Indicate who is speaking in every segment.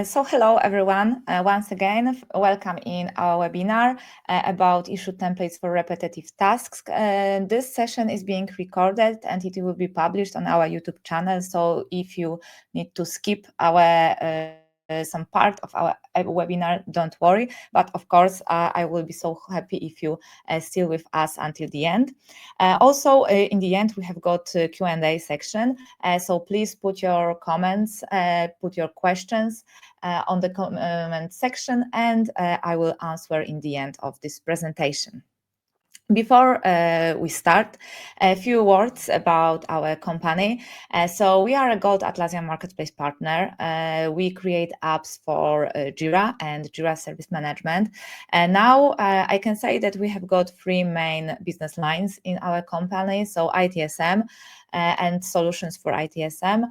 Speaker 1: So hello everyone, once again, welcome in our webinar about issue templates for repetitive tasks. This session is being recorded and it will be published on our YouTube channel. So if you need to skip our some part of our webinar, don't worry. But of course, I will be so happy if you still with us until the end. Also, in the end, we have got a Q&A section. So please put your comments, put your questions on the comment section, and I will answer in the end of this presentation. Before we start, a few words about our company. So we are a Gold Atlassian Marketplace partner. We create apps for Jira and Jira Service Management. And now I can say that we have got three main business lines in our company. So ITSM and solutions for ITSM,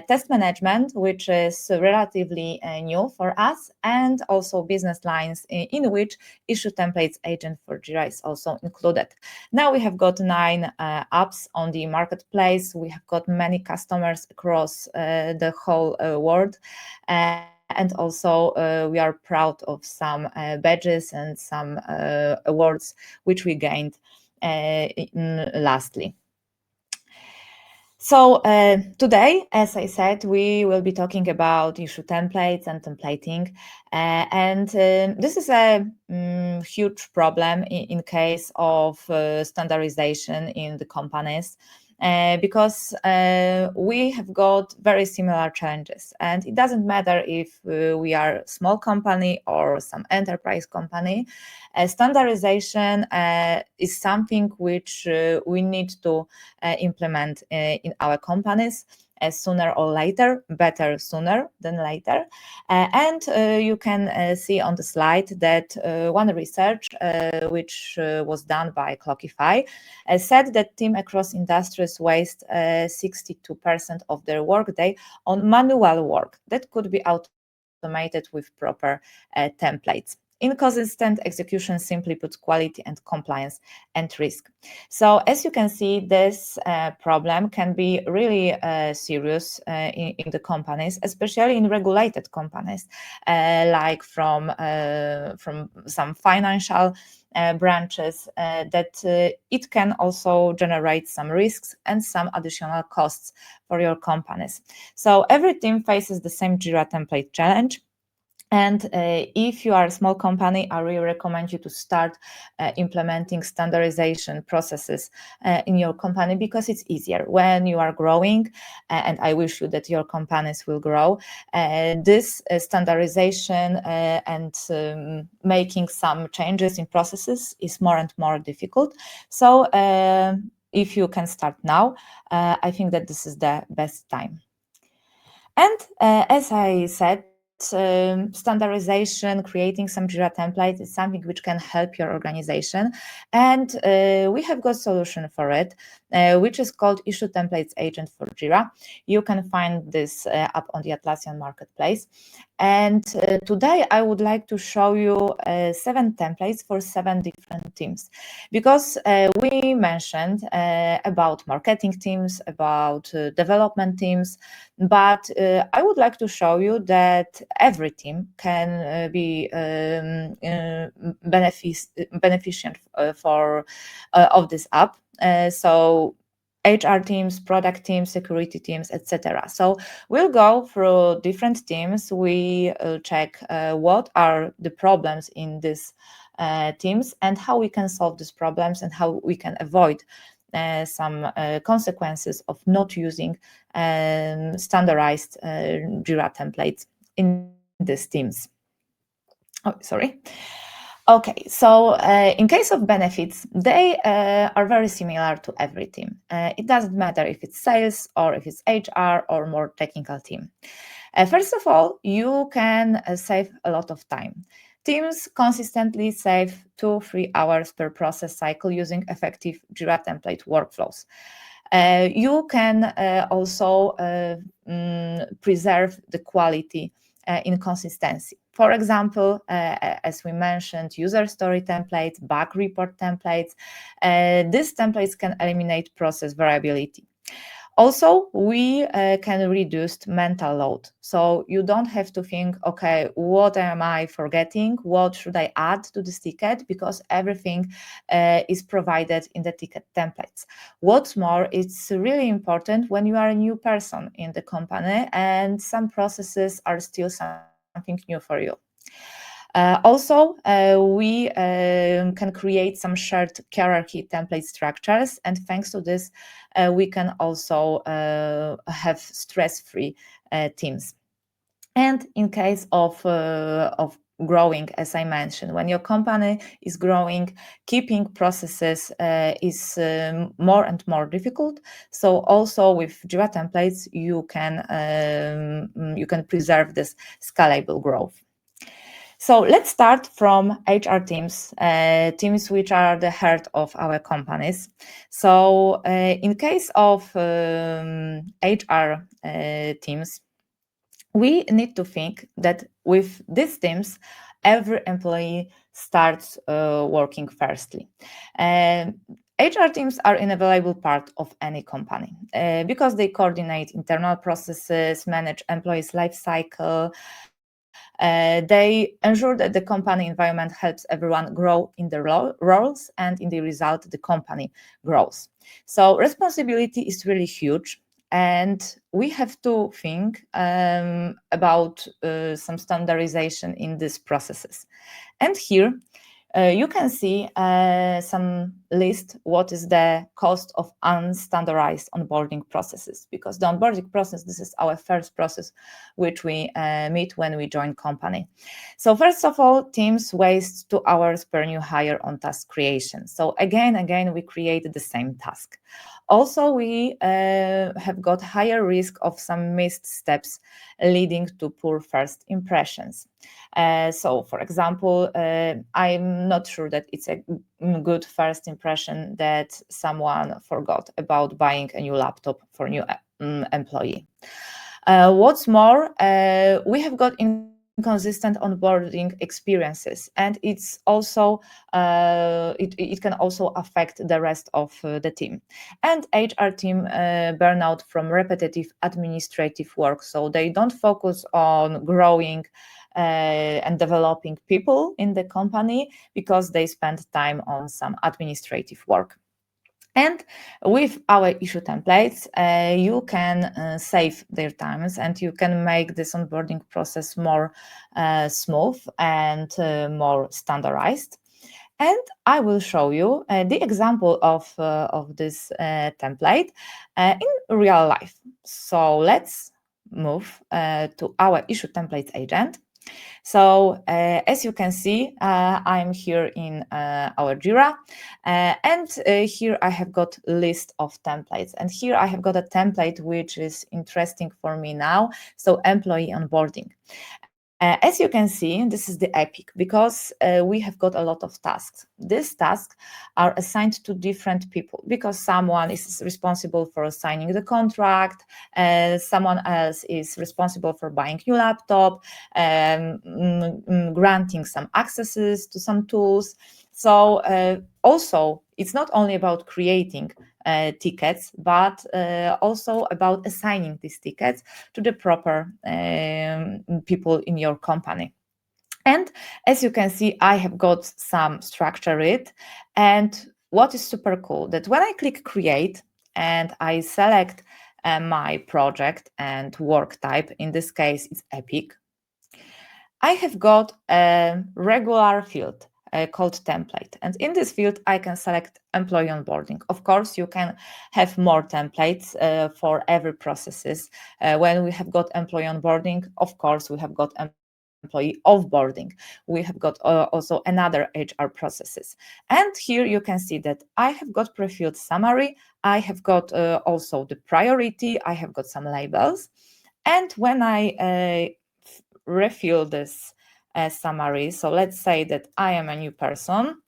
Speaker 1: test management, which is relatively new for us, and also business lines in which issue templates agent for Jira is also included. Now we have got 9 apps on the marketplace. We have got many customers across the whole world. And also we are proud of some badges and some awards which we gained lastly. So today, as I said, we will be talking about issue templates and templating. And this is a huge problem in case of standardization in the companies. Because we have got very similar challenges, and it doesn't matter if we are a small company or some enterprise company. Standardization is something which we need to implement in our companies sooner or later, better sooner than later. And you can see on the slide that one research which was done by Clockify said that teams across industries waste 62% of their workday on manual work that could be automated with proper templates. Inconsistent execution simply puts quality and compliance at risk. So as you can see, this problem can be really serious in the companies, especially in regulated companies, like from some financial branches, that it can also generate some risks and some additional costs for your companies. So every team faces the same Jira template challenge. And if you are a small company, I really recommend you to start implementing standardization processes in your company, because it's easier when you are growing, and I wish you that your companies will grow. This standardization and making some changes in processes is more and more difficult. So if you can start now, I think that this is the best time. And as I said, standardization, creating some Jira templates is something which can help your organization. And we have got a solution for it, which is called Issue Templates Agent for Jira. You can find this up on the Atlassian Marketplace. And today I would like to show you 7 templates for 7 different teams, because we mentioned about marketing teams, about development teams, but I would like to show you that every team can be beneficent of this app. So HR teams, product teams, security teams, etc. So we'll go through different teams. We check what are the problems in these teams and how we can solve these problems and how we can avoid some consequences of not using standardized Jira templates in these teams. Oh, sorry. Okay, so in case of benefits, they are very similar to every team. It doesn't matter if it's sales or if it's HR or more technical team. First of all, you can save a lot of time. Teams consistently save 2-3 hours per process cycle using effective Jira template workflows. You can also preserve the quality in consistency. For example, as we mentioned, user story templates, bug report templates. These templates can eliminate process variability. Also, we can reduce mental load. So you don't have to think, okay, what am I forgetting? What should I add to this ticket? Because everything is provided in the ticket templates. What's more, it's really important when you are a new person in the company and some processes are still something new for you. We can create some shared hierarchy template structures, and thanks to this, we can also have stress-free teams. And in case of growing, as I mentioned, when your company is growing, keeping processes is more and more difficult. So also with Jira templates, you can preserve this scalable growth. So let's start from HR teams, teams which are the heart of our companies. So in case of HR teams, we need to think that with these teams, every employee starts working firstly. HR teams are an invaluable part of any company because they coordinate internal processes, manage employees' life cycle. They ensure that the company environment helps everyone grow in their roles, and in the result, the company grows. So responsibility is really huge. And we have to think about some standardization in these processes. And here, you can see some list what is the cost of unstandardized onboarding processes, because the onboarding process, this is our first process which we meet when we join company. So first of all, teams waste 2 hours per new hire on task creation. So again we create the same task. Also, we have got higher risk of some missed steps leading to poor first impressions. So, for example, I'm not sure that it's a good first impression that someone forgot about buying a new laptop for new employee. What's more, we have got inconsistent onboarding experiences, and it's also it can also affect the rest of the team. And HR team burn out from repetitive administrative work, so they don't focus on growing and developing people in the company because they spend time on some administrative work. And with our issue templates, you can save their times and you can make this onboarding process more smooth and more standardized. And I will show you the example of this template in real life. So let's move to our issue templates agent. So as you can see, I'm here in our Jira, and here I have got a list of templates, and here I have got a template which is interesting for me now. So employee onboarding. As you can see, this is the epic because we have got a lot of tasks. These tasks are assigned to different people because someone is responsible for signing the contract, someone else is responsible for buying new laptop, granting some accesses to some tools. So also, it's not only about creating tickets, but also about assigning these tickets to the proper people in your company. And as you can see, I have got some structure it. And what is super cool, that when I click create and I select my project and work type, in this case, it's Epic, I have got a regular field called template. And in this field, I can select employee onboarding. Of course, you can have more templates for every processes. When we have got employee onboarding, of course, we have got employee offboarding. We have got also another HR processes. And here you can see that I have got pre-filled summary. I have got also the priority. I have got some labels. And when I refill this summary. So let's say that I am a new person.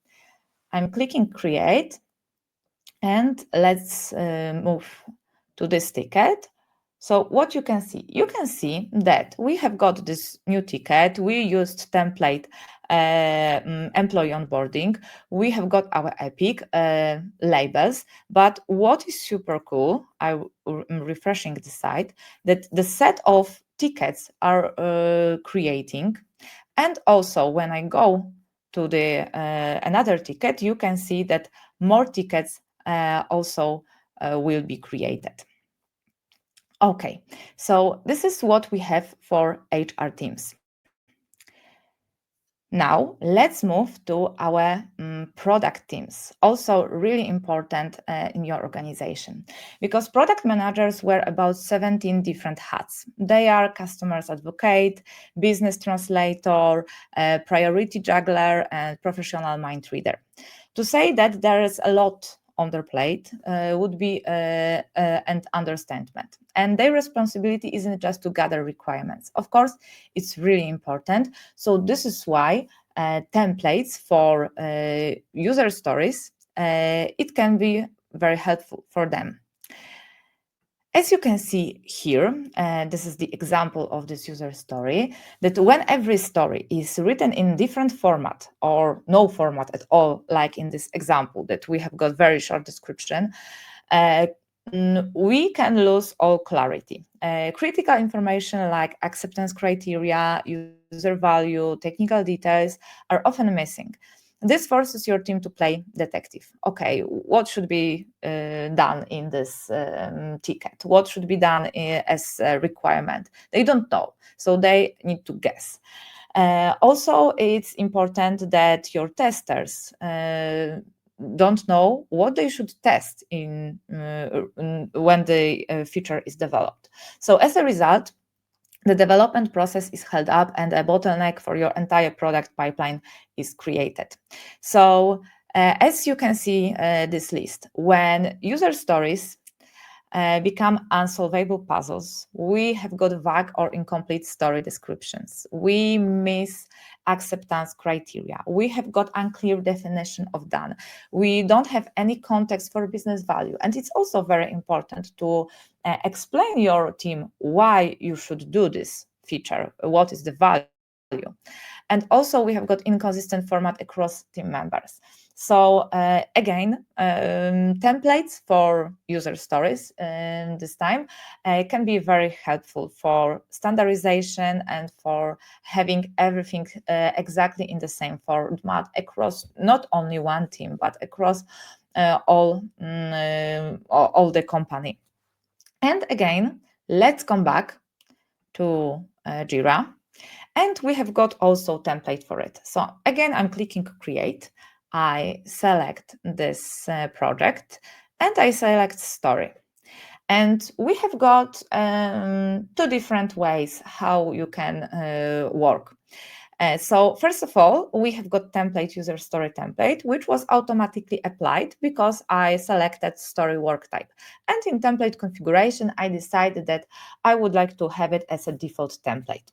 Speaker 1: I'm clicking create, and let's move to this ticket. So what you can see that we have got this new ticket. We used template employee onboarding, we have got our epic labels. But what is super cool, I'm refreshing the site, that the set of tickets are creating. And also when I go to the another ticket, you can see that more tickets also will be created. Okay, so this is what we have for HR teams. Now, let's move to our product teams, also really important in your organization, because product managers wear about 17 different hats. They are customers advocate, business translator, priority juggler, and professional mind reader. To say that there is a lot on their plate would be an understatement. And their responsibility isn't just to gather requirements. Of course, it's really important. So this is why templates for user stories, it can be very helpful for them. As you can see here, this is the example of this user story, that when every story is written in different format or no format at all, like in this example that we have got very short description, we can lose all clarity. Critical information like acceptance criteria, user value, technical details are often missing. This forces your team to play detective. Okay, what should be done in this ticket? What should be done as a requirement? They don't know, so they need to guess. Also, it's important that your testers don't know what they should test in when the feature is developed. So as a result, the development process is held up and a bottleneck for your entire product pipeline is created. So as you can see this list, when user stories become unsolvable puzzles, we have got vague or incomplete story descriptions, we miss acceptance criteria, we have got unclear definition of done, we don't have any context for business value. And it's also very important to explain your team why you should do this feature, what is the value. And also we have got inconsistent format across team members. So again, templates for user stories this time can be very helpful for standardization and for having everything exactly in the same format across not only one team, but across all the company. And again, let's come back to Jira. And we have got also template for it. So again, I'm clicking create. I select this project and I select story. And we have got two different ways how you can work. So first of all, we have got template user story template, which was automatically applied because I selected story work type. And in template configuration, I decided that I would like to have it as a default template.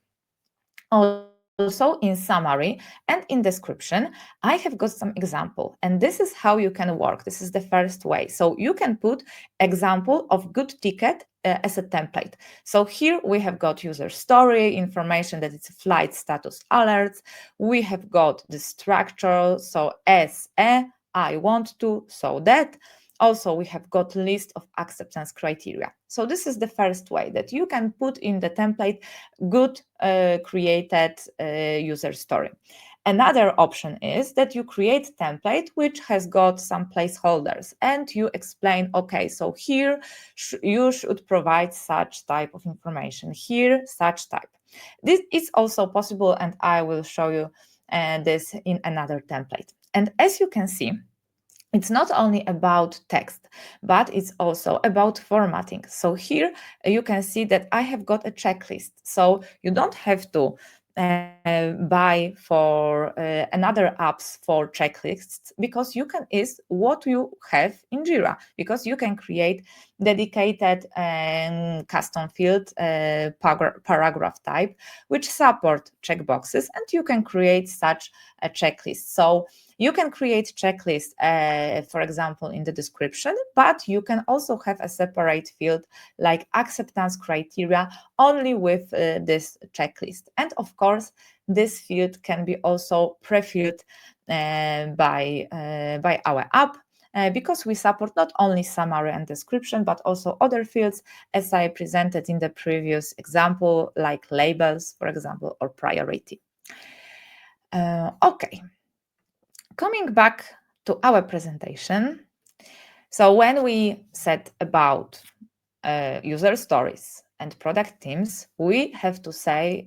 Speaker 1: Also, in summary and in description, I have got some example, and this is how you can work. This is the first way. So you can put example of good ticket as a template. So here we have got user story, information that it's flight status alerts. We have got the structure, so as a, I want to, so that. Also, we have got list of acceptance criteria. So this is the first way that you can put in the template good created user story. Another option is that you create template which has got some placeholders and you explain, okay, so here you should provide such type of information, here such type. This is also possible and I will show you this in another template. And as you can see, it's not only about text, but it's also about formatting. So here you can see that I have got a checklist. So you don't have to buy for another apps for checklists, because you can use what you have in Jira, because you can create dedicated custom field paragraph type which support checkboxes, and you can create such a checklist. So you can create checklist, for example, in the description, but you can also have a separate field like acceptance criteria only with this checklist. And of course, this field can be also pre-filled by our app, because we support not only summary and description, but also other fields, as I presented in the previous example, like labels, for example, or priority. Okay, coming back to our presentation. So when we said about user stories and product teams, we have to say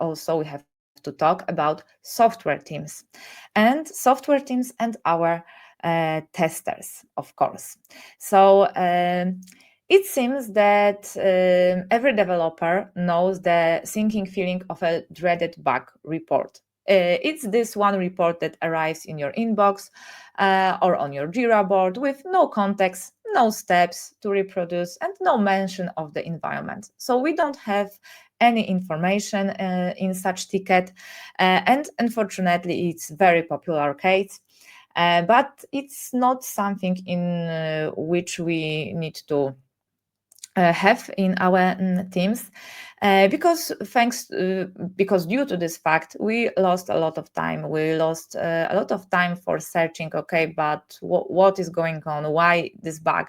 Speaker 1: also we have to talk about software teams and our testers, of course. So it seems that every developer knows the sinking feeling of a dreaded bug report. It's this one report that arrives in your inbox or on your Jira board with no context, no steps to reproduce, and no mention of the environment. So we don't have any information in such ticket, and unfortunately, it's very popular case. But it's not something in which we need to have in our teams, because due to this fact we lost a lot of time. We lost a lot of time for searching, okay, but what is going on, why this bug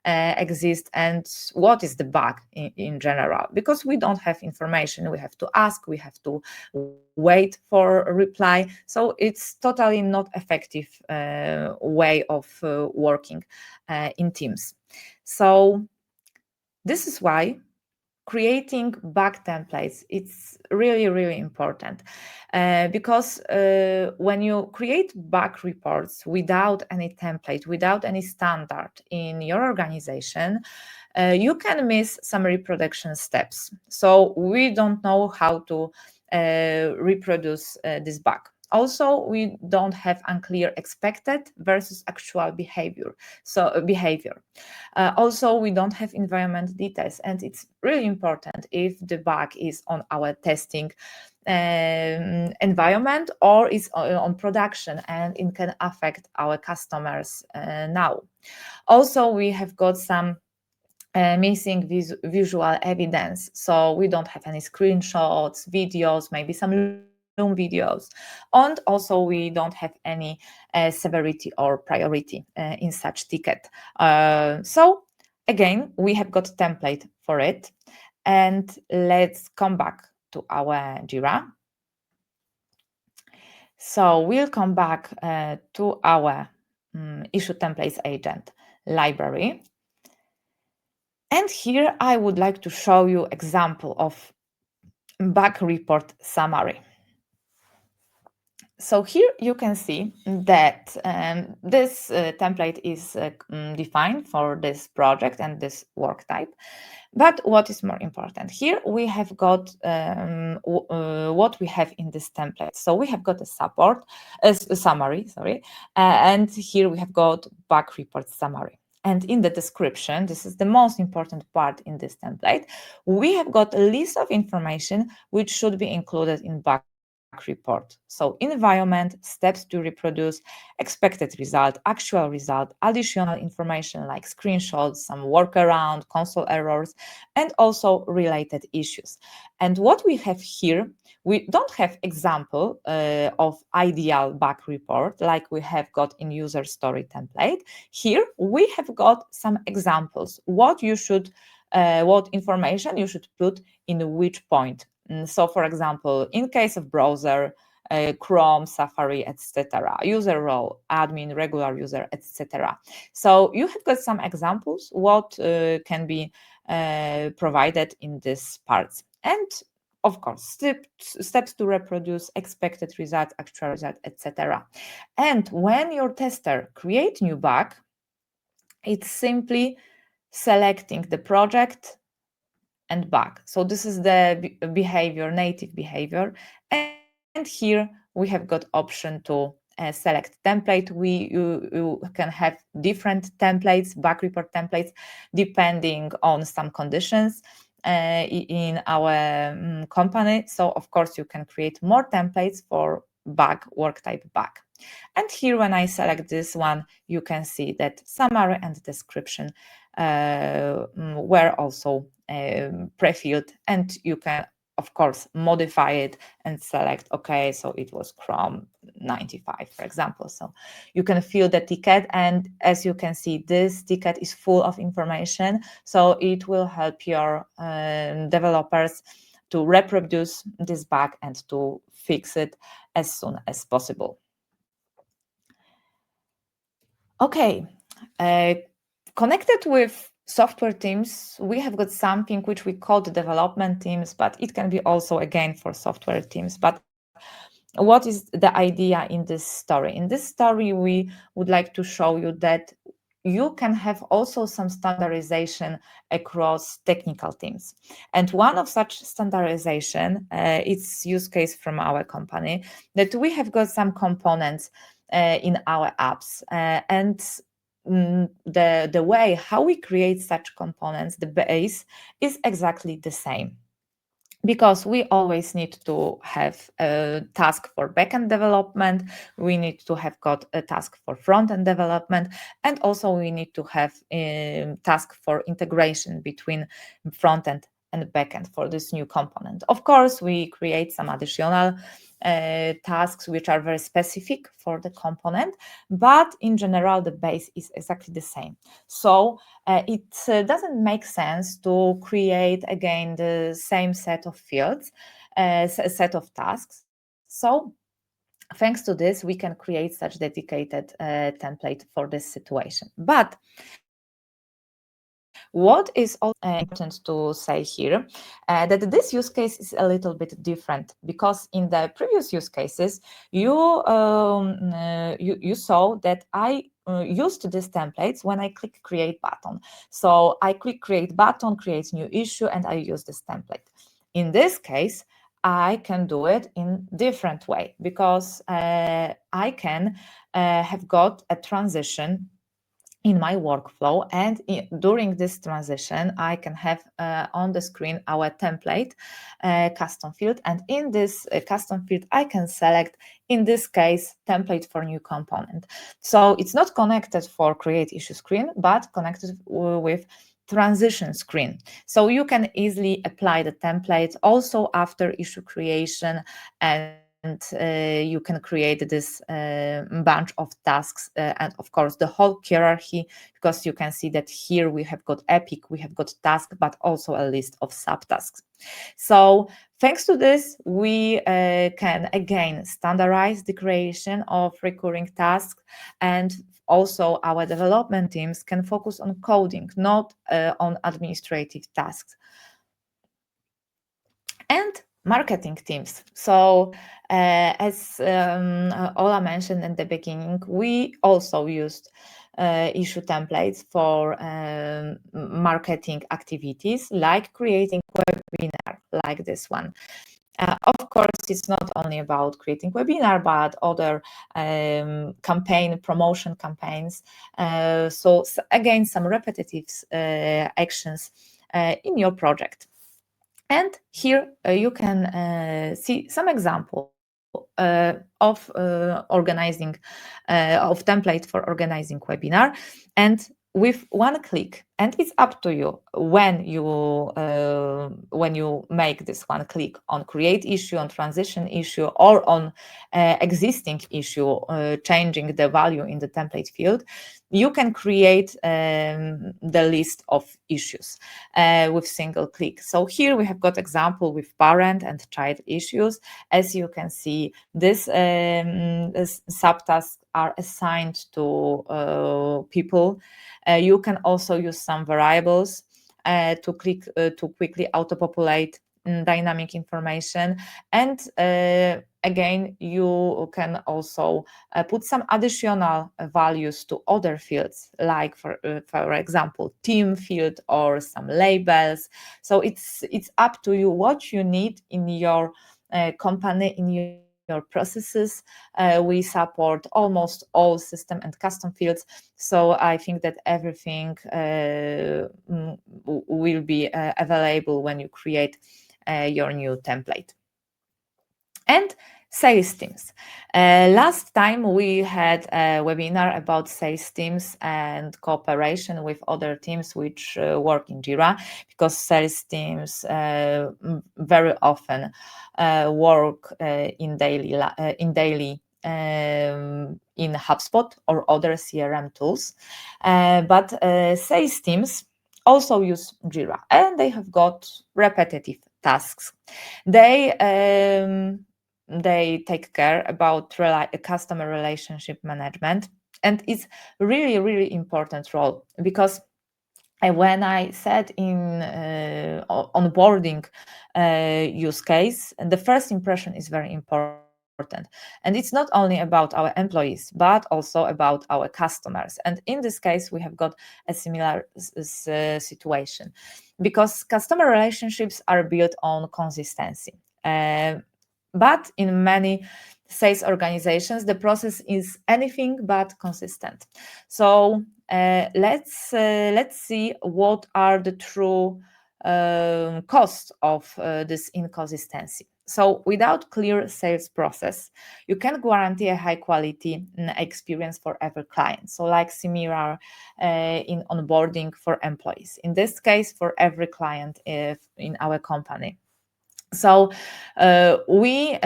Speaker 1: exists, and what is the bug in general, because we don't have information. We have to ask, we have to wait for a reply, so it's totally not effective way of working in teams. So this is why creating bug templates, it's really, really important, because when you create bug reports without any template, without any standard in your organization, you can miss some reproduction steps. So we don't know how to reproduce this bug. Also, we don't have unclear expected versus actual behavior. Also, we don't have environment details, and it's really important if the bug is on our testing environment or is on production, and it can affect our customers now. Also, we have got some missing visual evidence. So we don't have any screenshots, videos, maybe some Loom videos. And also we don't have any severity or priority in such ticket. So again, we have got template for it. And let's come back to our Jira. So we'll come back to our issue templates agent library. And here I would like to show you example of bug report summary. So here you can see that this template is defined for this project and this work type. But what is more important, here we have got what we have in this template. So we have got a summary, and here we have got bug report summary. And in the description, this is the most important part in this template, we have got a list of information which should be included in bug report. So environment, steps to reproduce, expected result, actual result, additional information like screenshots, some workaround, console errors, and also related issues. And what we have here, we don't have example of ideal bug report like we have got in user story template. Here we have got some examples, what information you should put in which point. So for example, in case of browser, Chrome, Safari, etc., user role, admin, regular user, etc. So you have got some examples what can be provided in these parts. And of course, steps to reproduce, expected result, actual result, etc. And when your tester create new bug, it's simply selecting the project and bug. So this is the behavior, native behavior. And here we have got option to select template. You can have different templates, bug report templates, depending on some conditions in our company. So of course you can create more templates for bug, work type bug. And here when I select this one, you can see that summary and description were also pre-filled, and you can of course, modify it and select, okay, so it was Chrome 95, for example. So you can fill the ticket, and as you can see, this ticket is full of information, so it will help your developers to reproduce this bug and to fix it as soon as possible. Okay, connected with software teams, we have got something which we call the development teams, but it can be also again for software teams. But what is the idea in this story? In this story, we would like to show you that you can have also some standardization across technical teams. And one of such standardization, it's use case from our company, that we have got some components in our apps. And the way how we create such components, the base is exactly the same. Because we always need to have a task for backend development, we need to have got a task for front-end development, and also we need to have a task for integration between front-end and backend for this new component. Of course, we create some additional tasks which are very specific for the component, but in general, the base is exactly the same. So it doesn't make sense to create again the same set of fields, set of tasks. So thanks to this, we can create such dedicated template for this situation. But what is also important to say here, that this use case is a little bit different, because in the previous use cases, you saw that I used these templates when I click create button. So I click create button, create new issue, and I use this template. In this case, I can do it in different way, because I can have got a transition in my workflow, and during this transition I can have on the screen our template custom field, and in this custom field I can select, in this case, template for new component. So it's not connected for create issue screen, but connected with transition screen. So you can easily apply the template also after issue creation, and you can create this bunch of tasks, and of course the whole hierarchy, because you can see that here we have got epic, we have got task, but also a list of subtasks. So thanks to this, we can again standardize the creation of recurring tasks, and also our development teams can focus on coding, not on administrative tasks. And marketing teams. So as Ola mentioned in the beginning, we also used issue templates for marketing activities, like creating webinar like this one. Of course, it's not only about creating webinar, but other promotion campaigns. So again, some repetitive actions in your project. And here you can see some example of organizing of template for organizing webinar, and with one click. And it's up to you when you make this one click on create issue, on transition issue, or on existing issue, changing the value in the template field. You can create the list of issues with single click. So here we have got example with parent and child issues. As you can see, this subtasks are assigned to people. You can also use some variables to quickly auto-populate dynamic information, and again, you can also put some additional values to other fields, like for example, team field or some labels. So it's up to you what you need in your company, in your processes. We support almost all system and custom fields, so I think that everything will be available when you create your new template. And Sales teams. Last time we had a webinar about sales teams and cooperation with other teams which work in Jira, because sales teams very often work in daily in HubSpot or other CRM tools. But sales teams also use Jira, and they have got repetitive tasks. They take care about customer relationship management, and it's really important role, because when I said in onboarding use case, the first impression is very important, and it's not only about our employees but also about our customers. And in this case we have got a similar situation, because customer relationships are built on consistency. But in many sales organizations, the process is anything but consistent. So let's see what are the true costs of this inconsistency. So without clear sales process, you can guarantee a high quality experience for every client. So like similar in onboarding for employees. In this case, for every client in our company. So we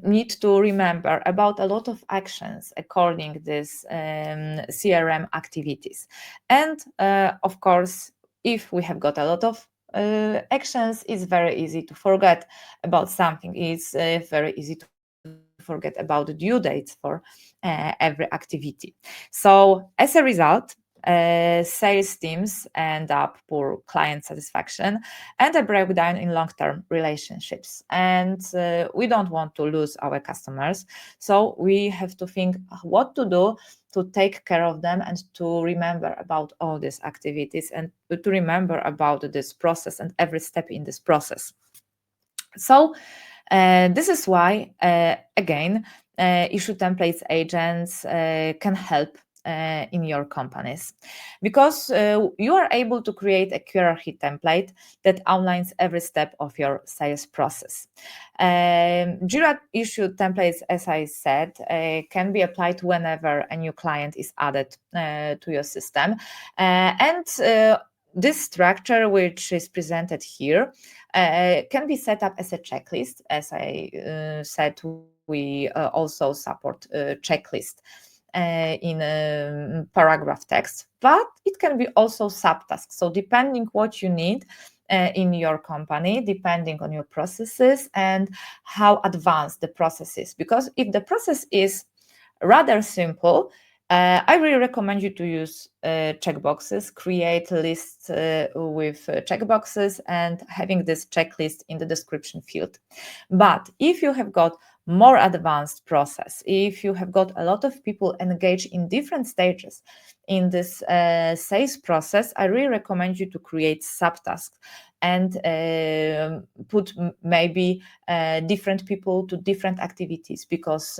Speaker 1: need to remember about a lot of actions according this CRM activities. And of course, if we have got a lot of actions, it's very easy to forget about something. It's very easy to forget about the due dates for every activity. So as a result, sales teams end up poor client satisfaction and a breakdown in long-term relationships. And we don't want to lose our customers. So we have to think what to do to take care of them, and to remember about all these activities, and to remember about this process and every step in this process. So this is why, again, issue templates agents can help in your companies, because you are able to create a hierarchy template that outlines every step of your sales process. Jira issue templates, as I said, can be applied whenever a new client is added to your system. And this structure, which is presented here, can be set up as a checklist. As I said, we also support checklist in paragraph text, but it can be also subtasks. So depending what you need in your company, depending on your processes and how advanced the process is. Because if the process is rather simple, I really recommend you to use checkboxes, create lists with checkboxes and having this checklist in the description field. But if you have got more advanced process, if you have got a lot of people engaged in different stages in this sales process, I really recommend you to create subtasks and put maybe different people to different activities, because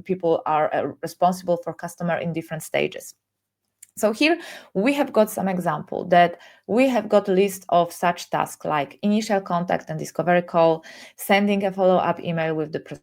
Speaker 1: people are responsible for customer in different stages. So here we have got some example that we have got a list of such tasks like initial contact and discovery call, sending a follow-up email with the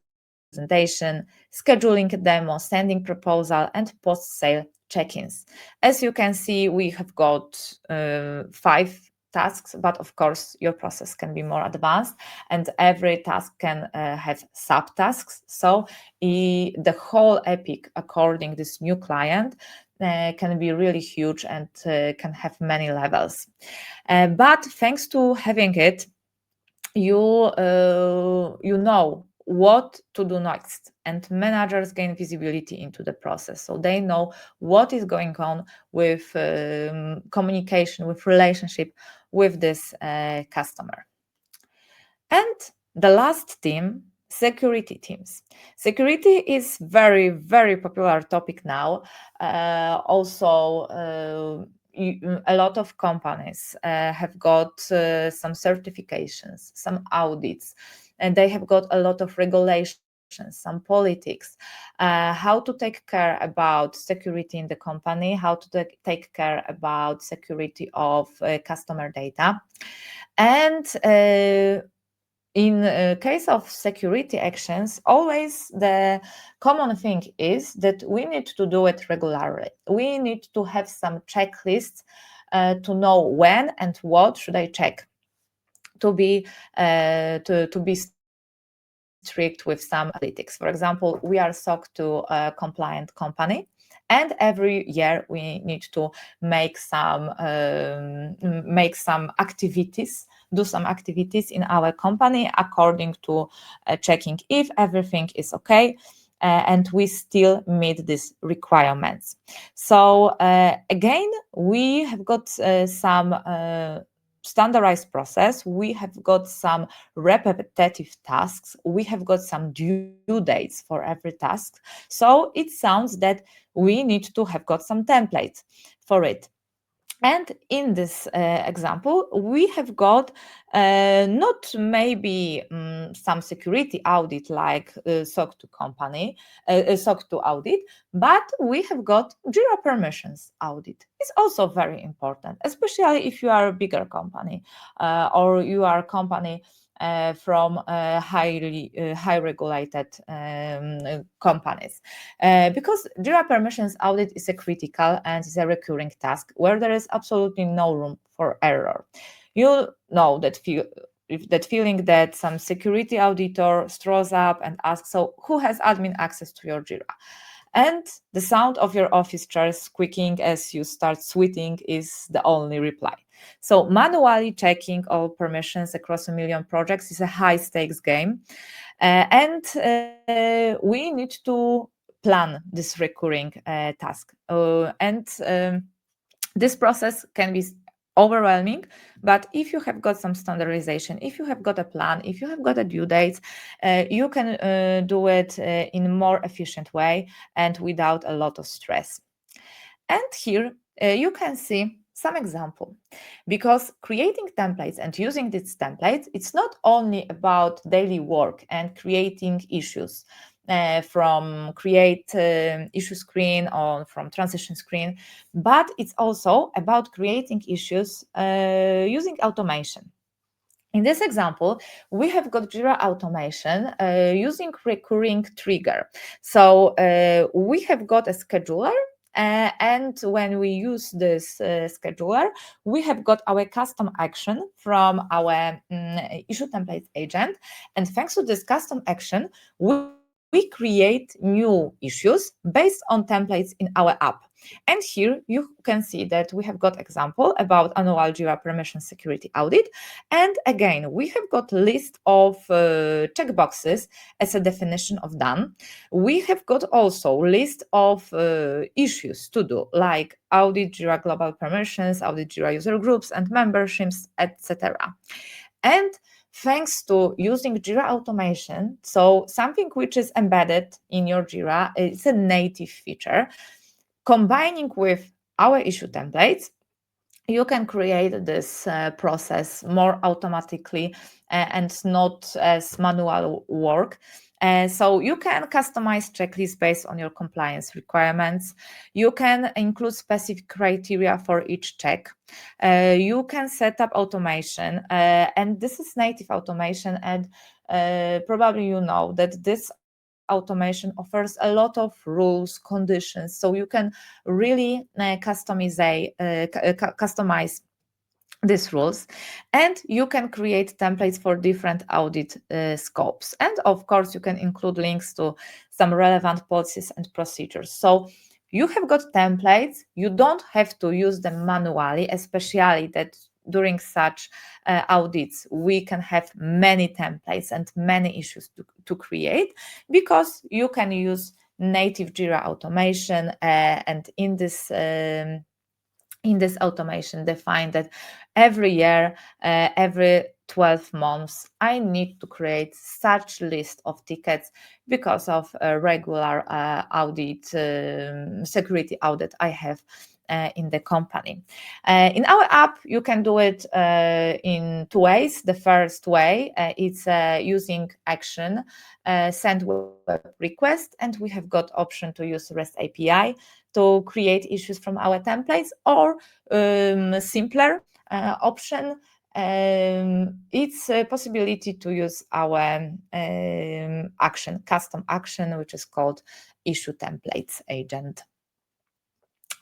Speaker 1: presentation, scheduling a demo, sending proposal, and post-sale check-ins. As you can see, we have got 5 tasks, but of course your process can be more advanced, and every task can have subtasks. So the whole epic according this new client can be really huge and can have many levels. But thanks to having it, you know what to do next, and managers gain visibility into the process, so they know what is going on with communication, with relationship with this customer. And the last team, security teams. Security is very popular topic now. Also a lot of companies have got some certifications, some audits, and they have got a lot of regulations, some politics, how to take care about security in the company, how to take care about security of customer data. And in case of security actions, always the common thing is that we need to do it regularly. We need to have some checklists to know when and what should I check, to be strict with some analytics. For example, we are SOC 2 compliant company, and every year we need to make some activities, do some activities in our company according to checking if everything is okay. And we still meet these requirements. So again, we have got some standardized process, we have got some repetitive tasks, we have got some due dates for every task. So it sounds that we need to have got some templates for it. And in this example, we have got not maybe some security audit like SOC 2 company, SOC 2 audit, but we have got Jira permissions audit. It's also very important, especially if you are a bigger company or you are a company from high regulated companies, because Jira permissions audit is a critical and is a recurring task where there is absolutely no room for error. You know that feeling that some security auditor strolls up and asks, so who has admin access to your Jira? And the sound of your office chair squeaking as you start sweating is the only reply. So manually checking all permissions across a million projects is a high stakes game. And we need to plan this recurring task. This process can be overwhelming, but if you have got some standardization, if you have got a plan, if you have got a due date, you can do it in a more efficient way and without a lot of stress. And here you can see some example, because creating templates and using these templates, it's not only about daily work and creating issues from create issue screen or from transition screen, but it's also about creating issues using automation. In this example, we have got Jira automation using recurring trigger. So we have got a scheduler, and when we use this scheduler, we have got our custom action from our issue template agent. And thanks to this custom action, we create new issues based on templates in our app. And here you can see that we have got example about annual Jira permission security audit. And again, we have got list of checkboxes as a definition of done. We have got also list of issues to do, like audit Jira global permissions, audit Jira user groups and memberships, etc. And thanks to using Jira automation, so something which is embedded in your Jira, it's a native feature, combining with our issue templates, you can create this process more automatically and not as manual work. So you can customize checklists based on your compliance requirements. You can include specific criteria for each check. You can set up automation, and this is native automation, and probably you know that this automation offers a lot of rules, conditions, so you can really customize these rules, and you can create templates for different audit scopes. And of course, you can include links to some relevant policies and procedures. So you have got templates, you don't have to use them manually, especially that during such audits, we can have many templates and many issues to create, because you can use native Jira automation, and in this automation define that every year, every 12 months, I need to create such list of tickets because of a regular audit, security audit I have in the company. In our app, you can do it in two ways. The first way is using action, send web request, and we have got option to use REST API to create issues from our templates, or simpler option, it's a possibility to use our custom action, which is called issue templates agent.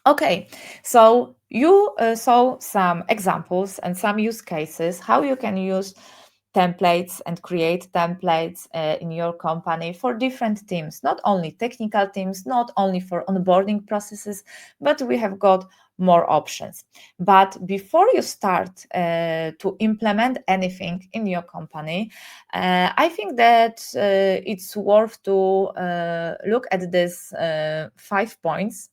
Speaker 1: Okay, so you saw some examples and some use cases, how you can use templates and create templates in your company for different teams, not only technical teams, not only for onboarding processes, but we have got more options. But before you start to implement anything in your company, I think that it's worth to look at these 5 points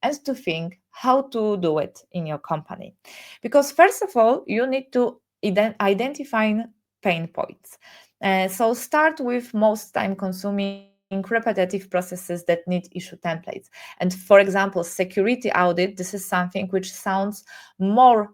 Speaker 1: and to think how to do it in your company. Because first of all, you need to identify pain points. So start with most time consuming repetitive processes that need issue templates. And for example, security audit, this is something which sounds more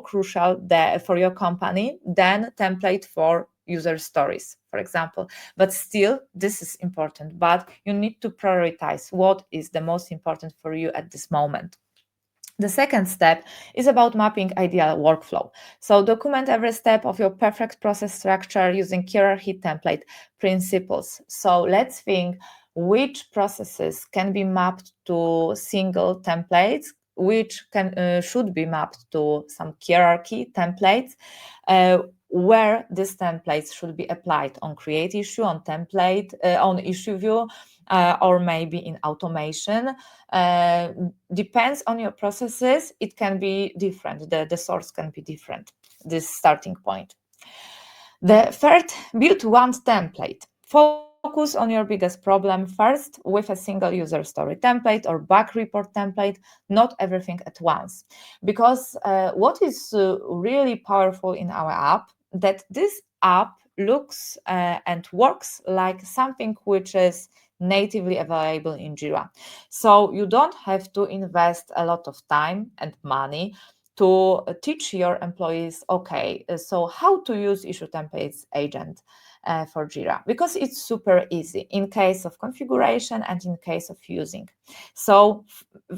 Speaker 1: crucial for your company than template for user stories, for example. But still, this is important, but you need to prioritize what is the most important for you at this moment. The second step is about mapping ideal workflow. So document every step of your perfect process structure using hierarchy template principles. So let's think which processes can be mapped to single templates, which should be mapped to some hierarchy templates, where these templates should be applied on create issue, on template, on issue view, or maybe in automation. Depends on your processes, it can be different, the source can be different, this starting point. The third, build one template. Focus on your biggest problem first with a single user story template or bug report template, not everything at once. Because what is really powerful in our app, that this app looks and works like something which is natively available in Jira. So you don't have to invest a lot of time and money to teach your employees, okay, so how to use issue templates agent for Jira, because it's super easy in case of configuration and in case of using. So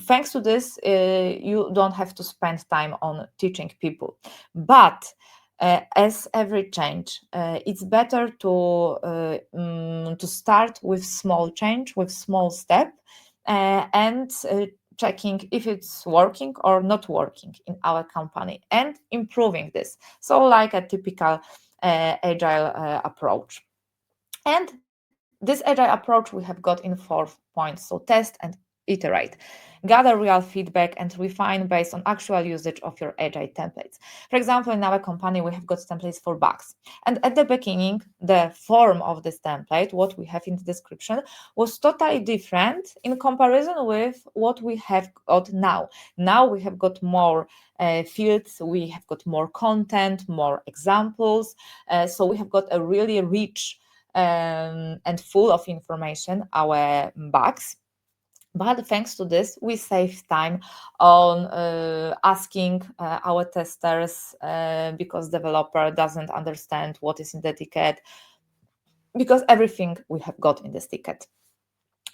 Speaker 1: thanks to this, you don't have to spend time on teaching people. But as every change, it's better to start with small change, with small step, and checking if it's working or not working in our company and improving this. So like a typical agile approach. And this agile approach we have got in 4 points. So test and iterate, gather real feedback and refine based on actual usage of your agile templates. For example, in our company, we have got templates for bugs. And at the beginning, the form of this template, what we have in the description, was totally different in comparison with what we have got now. Now we have got more fields, we have got more content, more examples. So we have got a really rich and full of information, our bugs. But thanks to this, we save time on asking our testers because developer doesn't understand what is in the ticket, because everything we have got in this ticket.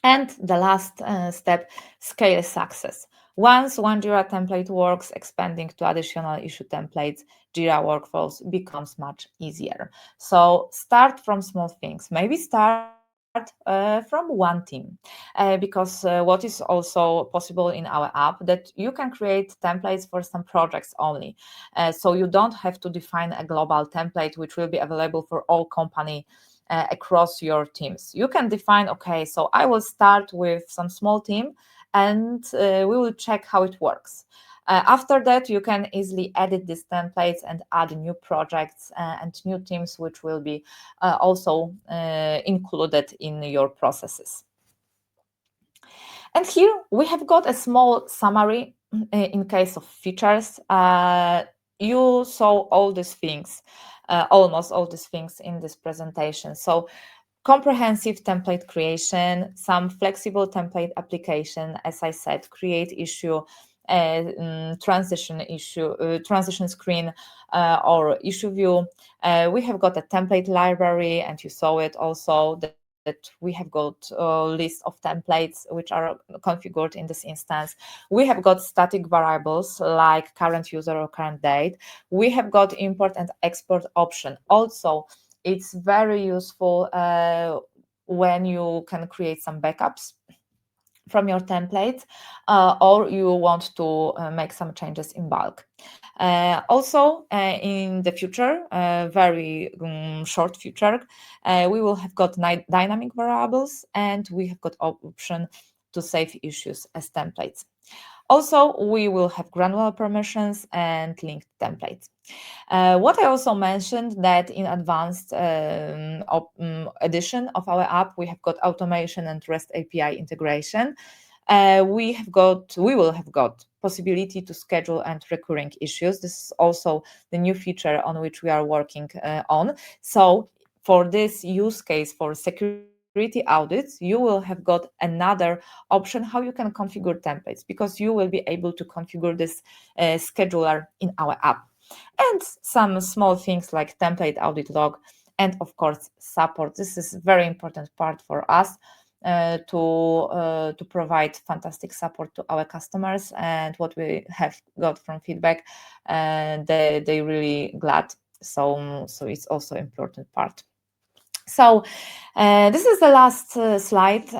Speaker 1: And the last step, scale success. Once one Jira template works, expanding to additional issue templates, Jira workflows becomes much easier. So start from small things. Maybe start from one team, because what is also possible in our app, that you can create templates for some projects only. So you don't have to define a global template which will be available for all company across your teams. You can define, okay, so I will start with some small team and we will check how it works. After that, you can easily edit these templates and add new projects and new teams, which will be also included in your processes. And here we have got a small summary in case of features. You saw all these things, almost all these things in this presentation. So comprehensive template creation, some flexible template application, as I said, create issue, transition screen or issue view. We have got a template library, and you saw it also, the that we have got a list of templates which are configured in this instance. We have got static variables like current user or current date. We have got import and export option. Also, it's very useful when you can create some backups from your templates, or you want to make some changes in bulk. Also, in the future, very short future, we will have got dynamic variables, and we have got option to save issues as templates. Also, we will have granular permissions and linked templates. What I also mentioned that in advanced edition of our app, we have got automation and REST API integration. We will have got possibility to schedule and recurring issues. This is also the new feature on which we are working on. So for this use case for security audits, you will have got another option how you can configure templates, because you will be able to configure this scheduler in our app. And some small things like template audit log, and of course support. This is a very important part for us to provide fantastic support to our customers. And what we have got from feedback, they really glad. So it's also important part. So this is the last slide.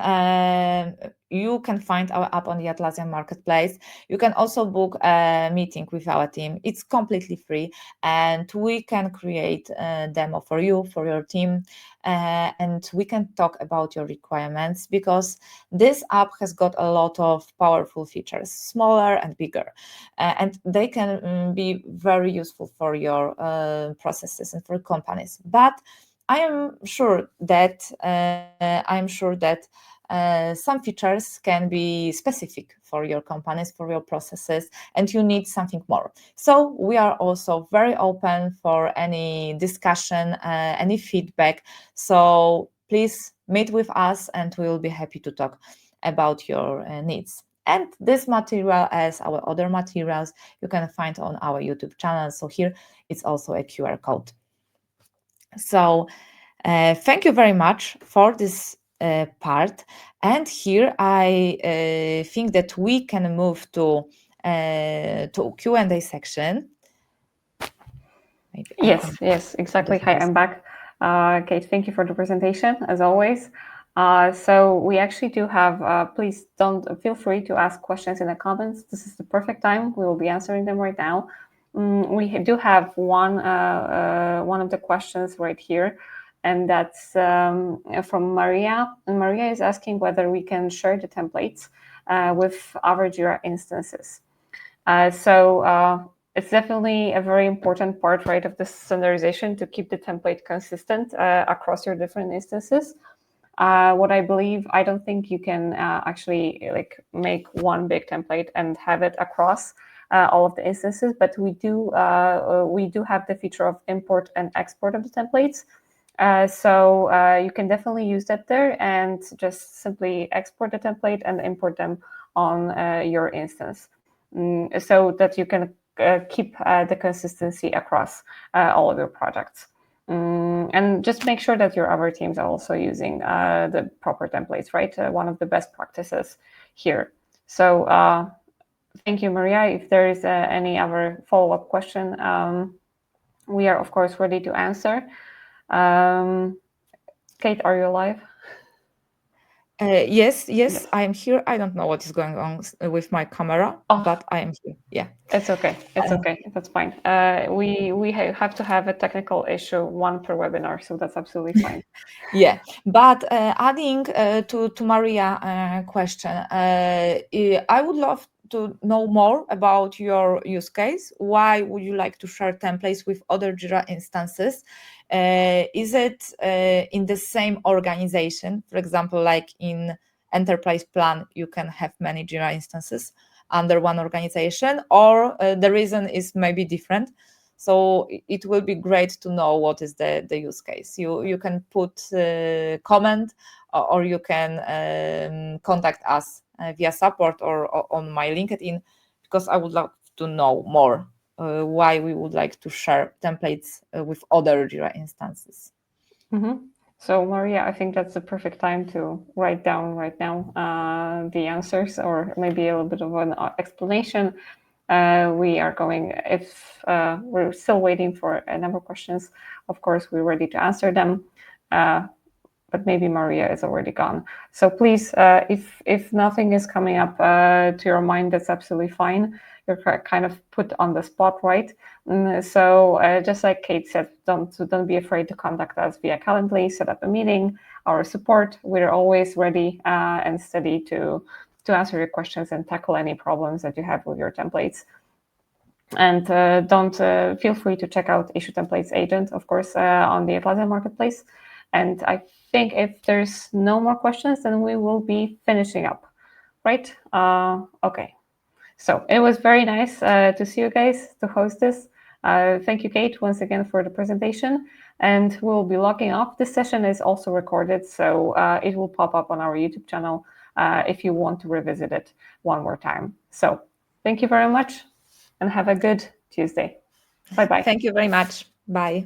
Speaker 1: You can find our app on the Atlassian Marketplace. You can also book a meeting with our team. It's completely free, and we can create a demo for you, for your team, and we can talk about your requirements, because this app has got a lot of powerful features, smaller and bigger, and they can be very useful for your processes and for companies. But I am sure that some features can be specific for your companies, for your processes, and you need something more. So we are also very open for any discussion, any feedback. So please meet with us, and we will be happy to talk about your needs. And this material, as our other materials, you can find on our YouTube channel. So here it's also a QR code. So thank you very much for this part. And here I think that we can move to Q&A section.
Speaker 2: Maybe yes, exactly. Hi, I'm back. Kate, thank you for the presentation, as always. So we actually do have, please don't feel free to ask questions in the comments. This is the perfect time. We will be answering them right now. We do have one of the questions right here, and that's from Maria. And Maria is asking whether we can share the templates with our Jira instances. It's definitely a very important part, right, of the standardization to keep the template consistent across your different instances. What I believe, I don't think you can actually like make one big template and have it across all of the instances, but we do have the feature of import and export of the templates. You can definitely use that there and just simply export the template and import them on your instance, so that you can keep the consistency across all of your projects. And just make sure that your other teams are also using the proper templates, right? One of the best practices here. So thank you, Maria. If there is any other follow-up question, we are, of course, ready to answer. Kate, are you alive?
Speaker 1: Yes, I'm here. I don't know what is going on with my camera, but I am here. Yeah,
Speaker 2: it's okay. It's okay. That's fine. We have to have a technical issue, one per webinar, so that's absolutely fine.
Speaker 1: Yeah, but adding to Maria question, I would love to know more about your use case. Why would you like to share templates with other Jira instances? Is it in the same organization? For example, like in enterprise plan, you can have many Jira instances under one organization, or the reason is maybe different. So it will be great to know what is the use case. You can put comment, or you can contact us via support or on my LinkedIn, because I would love to know more why we would like to share templates with other Jira instances.
Speaker 2: Mm-hmm. So Maria, I think that's the perfect time to write down right now the answers, or maybe a little bit of an explanation. We are going, if we're still waiting for a number of questions, of course, we're ready to answer them. But maybe Maria is already gone. So please, if nothing is coming up to your mind, that's absolutely fine. You're kind of put on the spot, right? So just like Kate said, don't be afraid to contact us via Calendly, set up a meeting, our support. We're always ready and steady to answer your questions and tackle any problems that you have with your templates. And don't feel free to check out Issue Templates Agent, of course, on the Atlassian Marketplace. And I think if there's no more questions, then we will be finishing up, right? Okay. So it was very nice to see you guys, to host this. Thank you, Kate, once again for the presentation. And we'll be logging off. This session is also recorded, so it will pop up on our YouTube channel if you want to revisit it one more time. So thank you very much and have a good Tuesday. Bye-bye.
Speaker 1: Thank you very much. Bye.